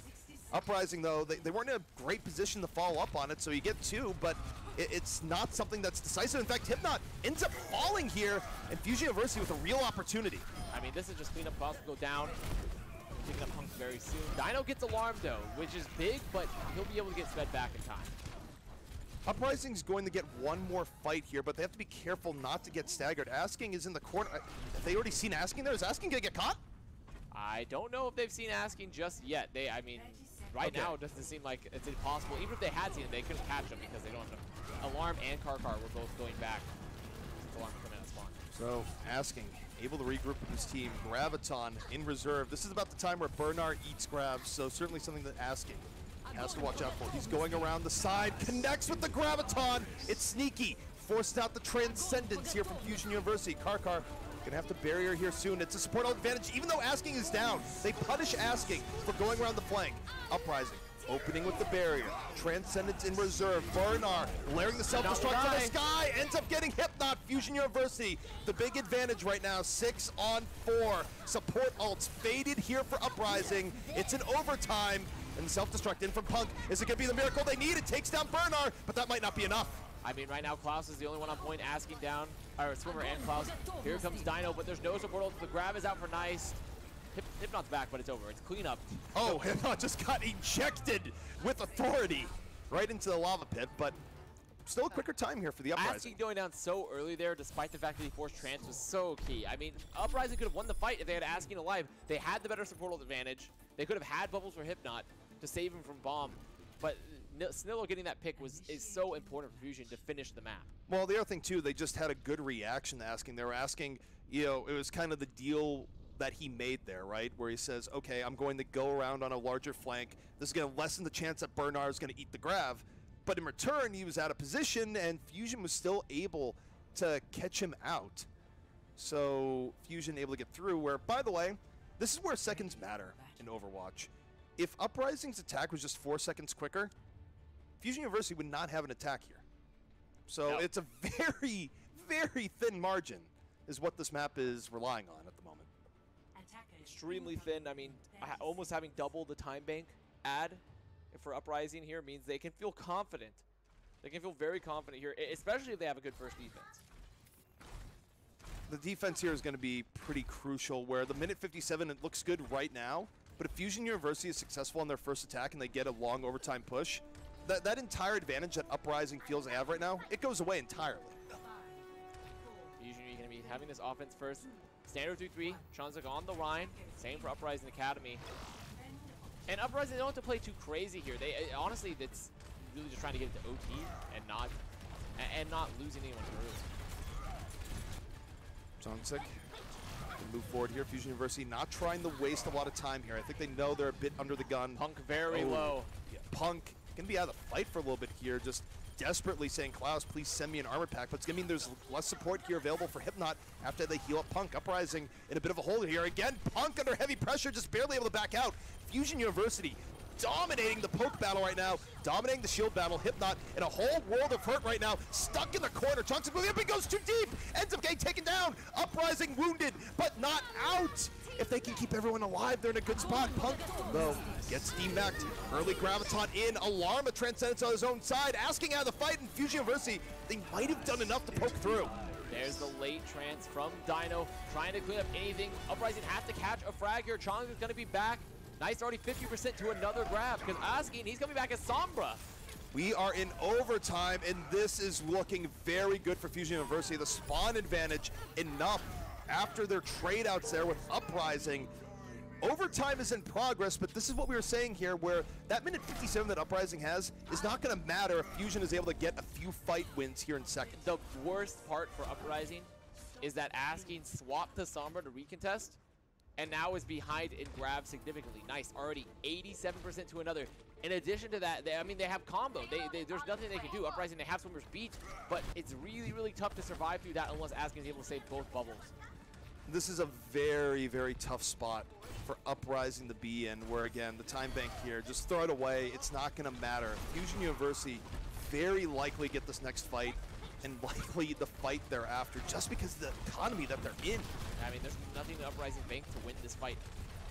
Speaker 2: Uprising, though, they weren't in a great position to follow up on it, so you get 2, but it's not something that's decisive. In fact, Hypnot ends up falling here, and Fusion University with a real opportunity.
Speaker 1: I mean, this is just cleanup costs go down. Picking up Punk very soon. Dino gets alarmed, though, which is big, but he'll be able to get sped back in time.
Speaker 2: Uprising's going to get one more fight here, but they have to be careful not to get staggered. Asking is in the corner. Have they already seen Asking there? Is Asking gonna get caught?
Speaker 1: I don't know if they've seen Asking just yet. I mean, right now it doesn't seem like it's impossible. Even if they had seen it, they couldn't catch him because they don't have enough. Alarm and Karkar were both going back since Alarm came in at spawn.
Speaker 2: So Asking able to regroup with his team. Graviton in reserve. This is about the time where Bernard eats grabs, so certainly something that Asking has to watch out for. He's going around the side, connects with the Graviton. It's sneaky. Forced out the Transcendence here from Fusion University. Karkar gonna have to barrier here soon. It's a support advantage, even though Asking is down. They punish Asking for going around the flank. Uprising, opening with the barrier. Transcendence in reserve. Bernard layering the self-destruct to the sky, ends up getting Hypnot. Fusion University, the big advantage right now, 6 on 4. Support ults faded here for Uprising. It's an overtime, and the self-destruct in from Punk. Is it gonna be the miracle they need? It takes down Bernard, but that might not be enough.
Speaker 1: I mean, right now, Klaus is the only one on point, Asking down, or Swimmer and Klaus. Here comes Dino, but there's no support ult. The grab is out for Nice. Hypnot's back, but it's over. It's cleanup.
Speaker 2: Oh, Hypnot just got ejected with authority right into the lava pit, but still a quicker time here for the Uprising.
Speaker 1: Asking going down so early there, despite the fact that he forced trans, was so key. I mean, Uprising could have won the fight if they had Asking alive. They had the better support ult advantage. They could have had bubbles for Hypnot to save him from bomb, but Snillo getting that pick is so important for Fusion to finish the map.
Speaker 2: Well, the other thing too, they just had a good reaction to Asking. They were asking, you know, it was kind of the deal that he made there, right? Where he says, okay, I'm going to go around on a larger flank. This is going to lessen the chance that Bernard is going to eat the grab. But in return, he was out of position, and Fusion was still able to catch him out. So Fusion able to get through, where, by the way, this is where seconds matter in Overwatch. If Uprising's attack was just 4 seconds quicker, Fusion University would not have an attack here. So it's a very, very thin margin is what this map is relying on at the moment.
Speaker 1: Extremely thin. I mean, almost having double the time bank add for Uprising here means they can feel confident. They can feel very confident here, especially if they have a good first defense.
Speaker 2: The defense here is going to be pretty crucial, where the minute 57, it looks good right now, but if Fusion University is successful on their first attack and they get a long overtime push, that entire advantage that Uprising feels they have right now, it goes away entirely.
Speaker 1: Fusion, you're going to be having this offense first. Standard 2-3, Chongsik on the line. Same for Uprising Academy. And Uprising, they don't have to play too crazy here. They honestly, it's really just trying to get it to OT and not losing anyone through.
Speaker 2: Chongsik can move forward here. Fusion University not trying to waste a lot of time here. I think they know they're a bit under the gun.
Speaker 1: Punk very low.
Speaker 2: Yeah, Punk can be out of the fight for a little bit here, just desperately saying, Klaus, please send me an armor pack. But it's going to mean there's less support here available for Hypnot after they heal up Punk. Uprising in a bit of a hole here. Again, Punk under heavy pressure, just barely able to back out. Fusion University dominating the poke battle right now, dominating the shield battle. Hypnot in a whole world of hurt right now, stuck in the corner. Chunks moving up, he goes too deep, ends up getting taken down. Uprising wounded, but not out. If they can keep everyone alive, they're in a good spot. Punk, though, gets demacked. Early Graviton in. Alarm, a Transcendence on his own side, asking out of the fight. In Fusion University, they might have done enough to poke through.
Speaker 1: There's the late trance from Dino, trying to clean up anything. Uprising has to catch a frag here. Chong is going to be back. Nice, already 50% to another grab, because Asking, he's coming back as Sombra.
Speaker 2: We are in overtime, and this is looking very good for Fusion University. The spawn advantage enough after their trade outs there with Uprising. Overtime is in progress, but this is what we were saying here, where that minute 57 that Uprising has is not going to matter if Fusion is able to get a few fight wins here in second.
Speaker 1: The worst part for Uprising is that Asking swapped to Sombra to recontest, and now is behind in grab significantly. Nice, already 87% to another. In addition to that, they have combo. There's nothing they can do. Uprising, they have Swimmers beat, but it's really, really tough to survive through that unless Asking is able to save both bubbles.
Speaker 2: This is a very, very tough spot for Uprising to be in, where again, the time bank here, just throw it away. It's not going to matter. Fusion University very likely get this next fight, and likely the fight thereafter, just because of the economy that they're in.
Speaker 1: I mean, there's nothing to Uprising bank to win this fight.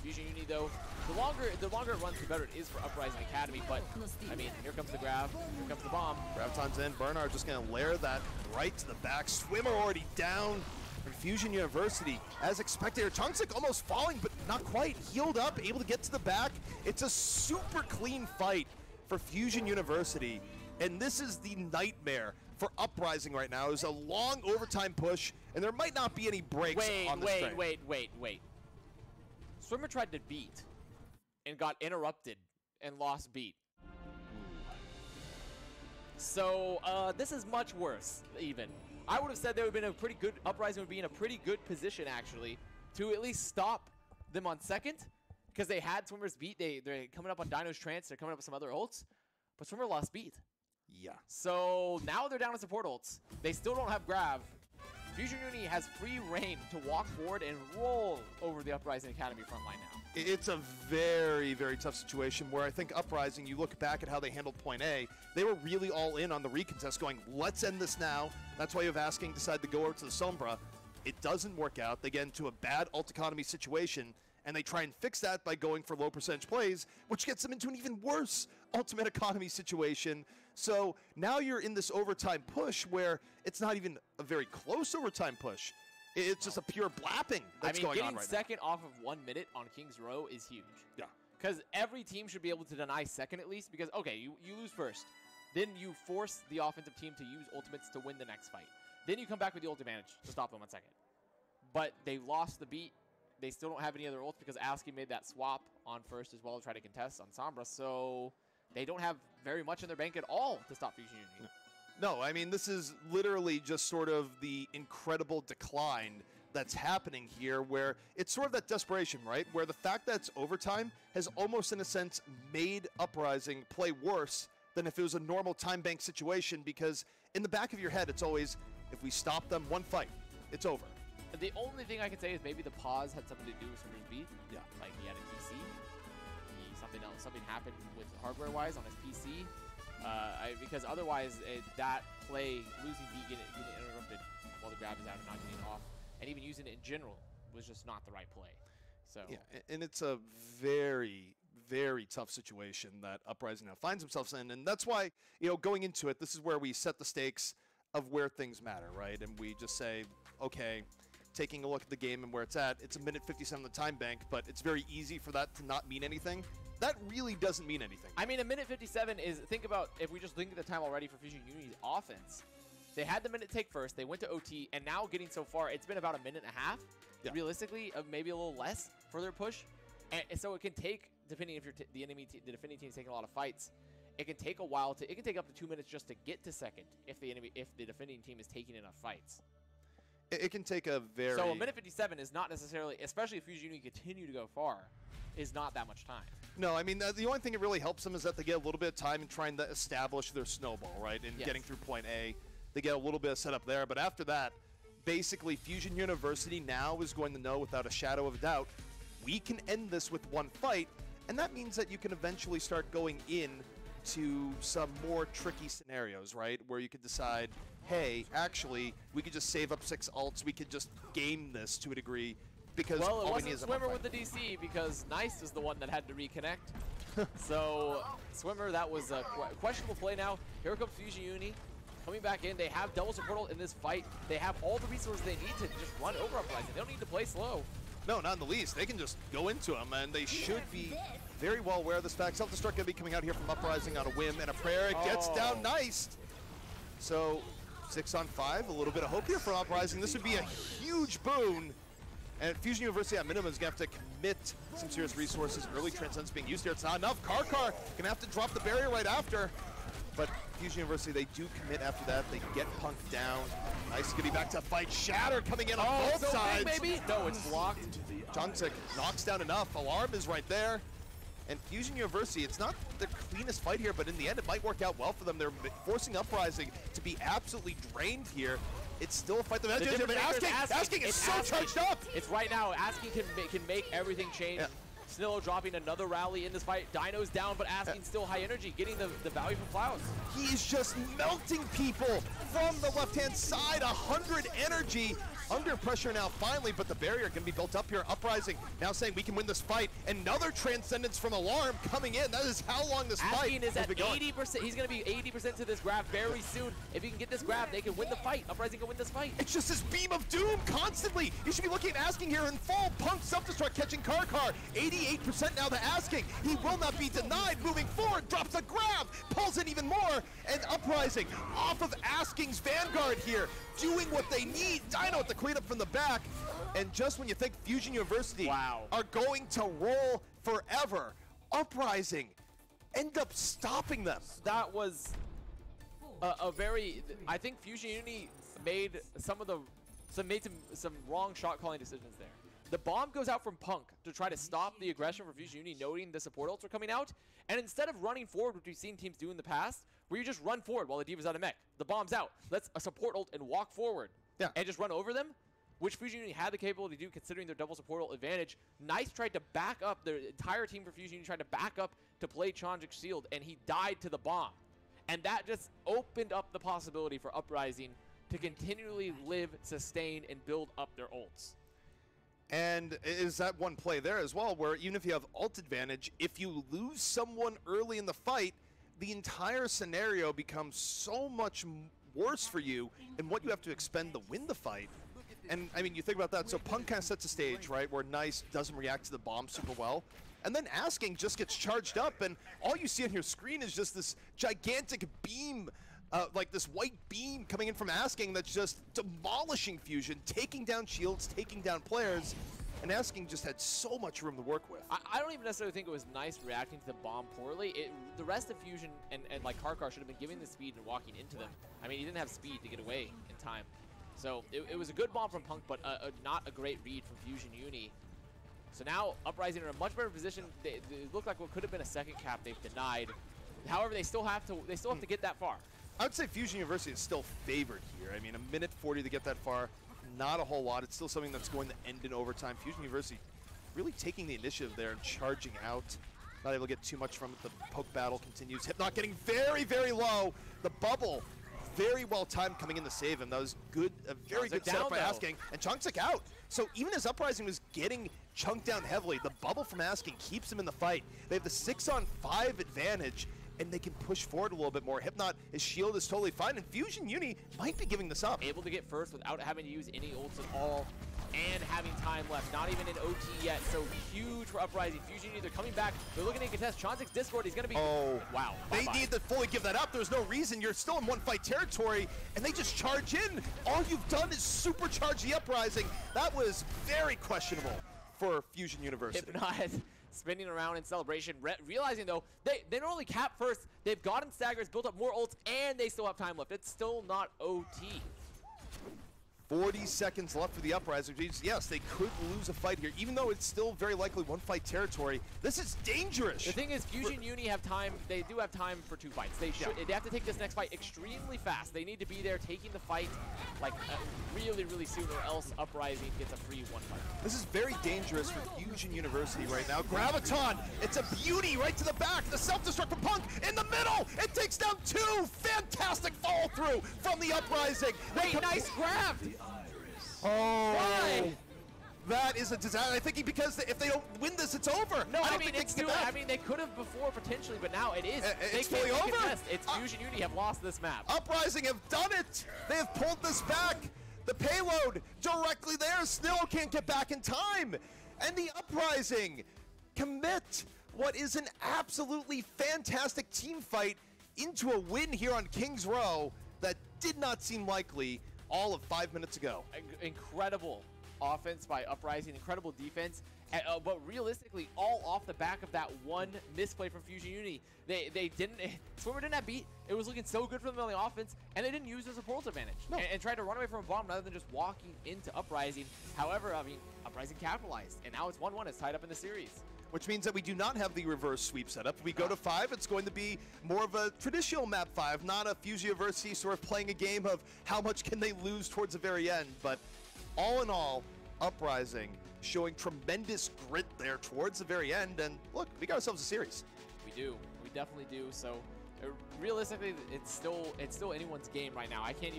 Speaker 1: Fusion Uni, though, the longer it runs, the better it is for Uprising Academy. But I mean, here comes the grab, here comes the bomb.
Speaker 2: Graviton's in. Bernard just going to layer that right to the back. Swimmer already down. And Fusion University, as expected, Chungsik almost falling, but not quite. Healed up, able to get to the back. It's a super clean fight for Fusion University, and this is the nightmare for Uprising right now. It's a long overtime push, and there might not be any breaks on this train.
Speaker 1: Wait. Swimmer tried to beat and got interrupted and lost beat. So this is much worse, even. I would have said they would have been a pretty good, Uprising would be in a pretty good position, actually, to at least stop them on second, because they had Swimmer's beat. They're coming up on Dino's trance. They're coming up with some other ults, but Swimmer lost beat.
Speaker 2: Yeah.
Speaker 1: So now they're down to support ults. They still don't have grab. Fusion Uni has free reign to walk forward and roll over the Uprising Academy front line now.
Speaker 2: It's a very, very tough situation where I think Uprising, you look back at how they handled point A, they were really all in on the recontest, going, let's end this now. That's why you have Asking decide to go over to the Sombra. It doesn't work out. They get into a bad ult economy situation, and they try and fix that by going for low percentage plays, which gets them into an even worse ultimate economy situation. So now you're in this overtime push where it's not even a very close overtime push. It's just a pure blapping that's going on right now.
Speaker 1: Getting second off of 1 minute on King's Row is huge.
Speaker 2: Yeah.
Speaker 1: Because every team should be able to deny second at least, because, okay, you lose first. Then you force the offensive team to use ultimates to win the next fight. Then you come back with the ult advantage to stop them on second. But they lost the beat. They still don't have any other ults because Asking made that swap on first as well to try to contest on Sombra. So they don't have very much in their bank at all to stop Fusion Uni.
Speaker 2: No, I mean, this is literally just sort of the incredible decline that's happening here, where it's sort of that desperation, right? Where the fact that it's overtime has almost, in a sense, made Uprising play worse than if it was a normal time bank situation, because in the back of your head, it's always, if we stop them one fight, it's over.
Speaker 1: The only thing I can say is maybe the pause had something to do with Swimmer's beat.
Speaker 2: Yeah.
Speaker 1: Like he had a PC. Something happened with hardware-wise on his PC. Because otherwise, that play, losing beat, getting interrupted while the grab is out and not getting off, and even using it in general was just not the right play. So
Speaker 2: yeah, and it's a very, very tough situation that Uprising now finds themselves in, and that's why, you know, going into it, this is where we set the stakes of where things matter, right? And we just say, okay, taking a look at the game and where it's at, it's a minute 57 on the time bank, but it's very easy for that to not mean anything. That really doesn't mean anything. I
Speaker 1: mean, a minute 57 is, think about, if we just think at the time already for Fusion Uni's offense, they had the minute take first, they went to OT, and now getting so far, it's been about a minute and a half, realistically, maybe a little less for their push. And so it can take, depending if you're the defending team is taking a lot of fights, it can take a while it can take up to 2 minutes just to get to second if the defending team is taking enough fights.
Speaker 2: It can take a very...
Speaker 1: So a minute 57 is not necessarily, especially if Fusion Uni continue to go far, is not that much time.
Speaker 2: No, I mean, the only thing that really helps them is that they get a little bit of time in trying to establish their snowball, right? And getting through point A. They get a little bit of setup there. But after that, basically, Fusion University now is going to know without a shadow of a doubt, we can end this with one fight. And that means that you can eventually start going in to some more tricky scenarios, right? Where you could decide, hey, actually, we could just save up 6 ults. We could just game this to a degree because
Speaker 1: well, it
Speaker 2: all we need
Speaker 1: wasn't
Speaker 2: is a
Speaker 1: Swimmer
Speaker 2: fight.
Speaker 1: with the DC because Nice is the one that had to reconnect. So Swimmer, that was a questionable play now. Here comes Fusion Uni. Coming back in, they have double support in this fight. They have all the resources they need to just run over Uprising. They don't need to play slow.
Speaker 2: No, not in the least. They can just go into him, and they should be very well aware of this fact. Self-destruct going to be coming out here from Uprising on a whim and a prayer. It gets down nice. So 6 on 5, a little bit of hope here for Uprising. This would be a huge boon. And Fusion University at minimum is going to have to commit some serious resources. Early Transcendence being used here. It's not enough. Karkar going to have to drop the barrier right after. But Fusion University, they do commit after that. They get Punk down. Nice to get back to fight. Shatter coming in on both sides.
Speaker 1: Maybe? No, it's blocked.
Speaker 2: Changtsik knocks down enough. Alarm is right there. And Fusion University, it's not the cleanest fight here, but in the end, it might work out well for them. They're forcing Uprising to be absolutely drained here. It's still a fight. Asking is so charged up.
Speaker 1: It's right now. Asking can make everything change.
Speaker 2: Yeah.
Speaker 1: Snillo dropping another rally in this fight. Dino's down, but Asking still high energy, getting the value from Flowers.
Speaker 2: He's just melting people from the left-hand side. 100 energy. Under pressure now finally, but the barrier can be built up here. Uprising now saying we can win this fight. Another Transcendence from Alarm coming in. That is how long this fight
Speaker 1: Asking is at
Speaker 2: been going.
Speaker 1: 80%. He's going to be 80% to this grab very soon. If he can get this grab, they can win the fight. Uprising can win this fight.
Speaker 2: It's just this beam of doom constantly. You should be looking at Asking here in full. Punk self-destruct catching Karkar. 88% now to Asking. He will not be denied. Moving forward, drops a grab, pulls in even more, and Uprising off of Asking's Vanguard here, doing what they need. Dino with the cleanup from the back. And just when you think Fusion University are going to roll forever, Uprising end up stopping them.
Speaker 1: That was a very, I think Fusion Uni made some wrong shot calling decisions there. The bomb goes out from Punk to try to stop the aggression for Fusion Uni, noting the support ults are coming out. And instead of running forward, which we've seen teams do in the past, where you just run forward while the D.Va's out of mech. The bomb's out. Let's a support ult and walk forward.
Speaker 2: Yeah.
Speaker 1: And just run over them, which Fusion Uni had the capability to do considering their double support ult advantage. Nice tried to back up, the entire team for Fusion Uni tried to back up to play Changtsik's shield, and he died to the bomb. And that just opened up the possibility for Uprising to continually live, sustain, and build up their ults.
Speaker 2: And is that one play there as well, where even if you have ult advantage, if you lose someone early in the fight, the entire scenario becomes so much worse for you and what you have to expend to win the fight. And I mean, you think about that. So Punk kind of sets a stage, right, where Nice doesn't react to the bomb super well. And then Asking just gets charged up, and all you see on your screen is just this gigantic beam, like this white beam coming in from Asking that's just demolishing Fusion, taking down shields, taking down players. And Asking just had so much room to work with.
Speaker 1: I don't even necessarily think it was Nice reacting to the bomb poorly. The rest of Fusion and like Karkar should have been giving the speed and walking into them. I mean, he didn't have speed to get away in time. So it was a good bomb from Punk, but not a great read from Fusion Uni. So now Uprising are in a much better position. They look like what could have been a second cap they've denied. However, they still have to get that far.
Speaker 2: I would say Fusion University is still favored here. I mean, 1:40 to get that far, not a whole lot. It's still something that's going to end in overtime. Fusion University really taking the initiative there and charging out. Not able to get too much from it. The poke battle continues. Hypnot getting very, very low. The bubble, very well timed coming in to save him. That was good, a very good setup by Asking. And Changtsik out. So even as Uprising was getting chunked down heavily, the bubble from Asking keeps him in the fight. They have the 6-on-5 advantage, and they can push forward a little bit more. Hypnot, his shield is totally fine, and Fusion Uni might be giving this up.
Speaker 1: Able to get first without having to use any ults at all, and having time left. Not even in OT yet, so huge for Uprising. Fusion Uni, they're coming back. They're looking to contest. Changtsik's Discord, he's going to be...
Speaker 2: Oh,
Speaker 1: wow.
Speaker 2: They need to fully give that up. There's no reason. You're still in one-fight territory, and they just charge in. All you've done is supercharge the Uprising. That was very questionable for Fusion University.
Speaker 1: Hypnot spinning around in celebration, realizing though, they not only cap first, they've gotten staggers, built up more ults, and they still have time left. It's still not OT.
Speaker 2: 40 seconds left for the Uprising. Yes, they could lose a fight here, even though it's still very likely one-fight territory. This is dangerous.
Speaker 1: The thing is, Fusion Uni have time. They do have time for 2 fights. They should. They have to take this next fight extremely fast. They need to be there taking the fight like really, really soon, or else Uprising gets a free 1 fight.
Speaker 2: This is very dangerous for Fusion University right now. Graviton, it's a beauty right to the back. The self-destruct from Punk in the middle. It takes down 2. Fantastic fall through from the Uprising.
Speaker 1: Wait, nice grab.
Speaker 2: Oh,
Speaker 1: why?
Speaker 2: That is a disaster. I think because if they don't win this, it's over.
Speaker 1: No, I mean it's still. I mean they could have before potentially, but now it is.
Speaker 2: It's fully over.
Speaker 1: It's Fusion Uni have lost this map.
Speaker 2: Uprising have done it. They have pulled this back. The payload directly there. Snow can't get back in time, and the Uprising commit what is an absolutely fantastic team fight into a win here on Kings Row that did not seem likely all of 5 minutes ago.
Speaker 1: Incredible offense by Uprising, incredible defense, but realistically, all off the back of that one misplay from Fusion Uni. They didn't, Swimmer didn't have beat. It was looking so good for them on the offense, and they didn't use their support advantage, and tried to run away from a bomb rather than just walking into Uprising. However, I mean, Uprising capitalized, and now it's 1-1. It's tied up in the series.
Speaker 2: Which means that we do not have the reverse sweep setup. We go to 5, it's going to be more of a traditional map 5, not a Fusion University sort of playing a game of how much can they lose towards the very end. But all in all, Uprising showing tremendous grit there towards the very end. And look, we got ourselves a series.
Speaker 1: We do. We definitely do. So realistically, it's still anyone's game right now. I can't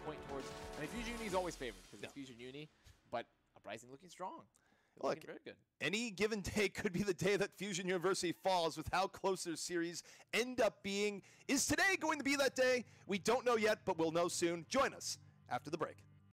Speaker 1: point towards. I mean, Fusion Uni is always favored because it's Fusion Uni, but Uprising looking strong.
Speaker 2: Look,
Speaker 1: very good.
Speaker 2: Any given day could be the day that Fusion University falls with how close their series end up being. Is today going to be that day? We don't know yet, but we'll know soon. Join us after the break.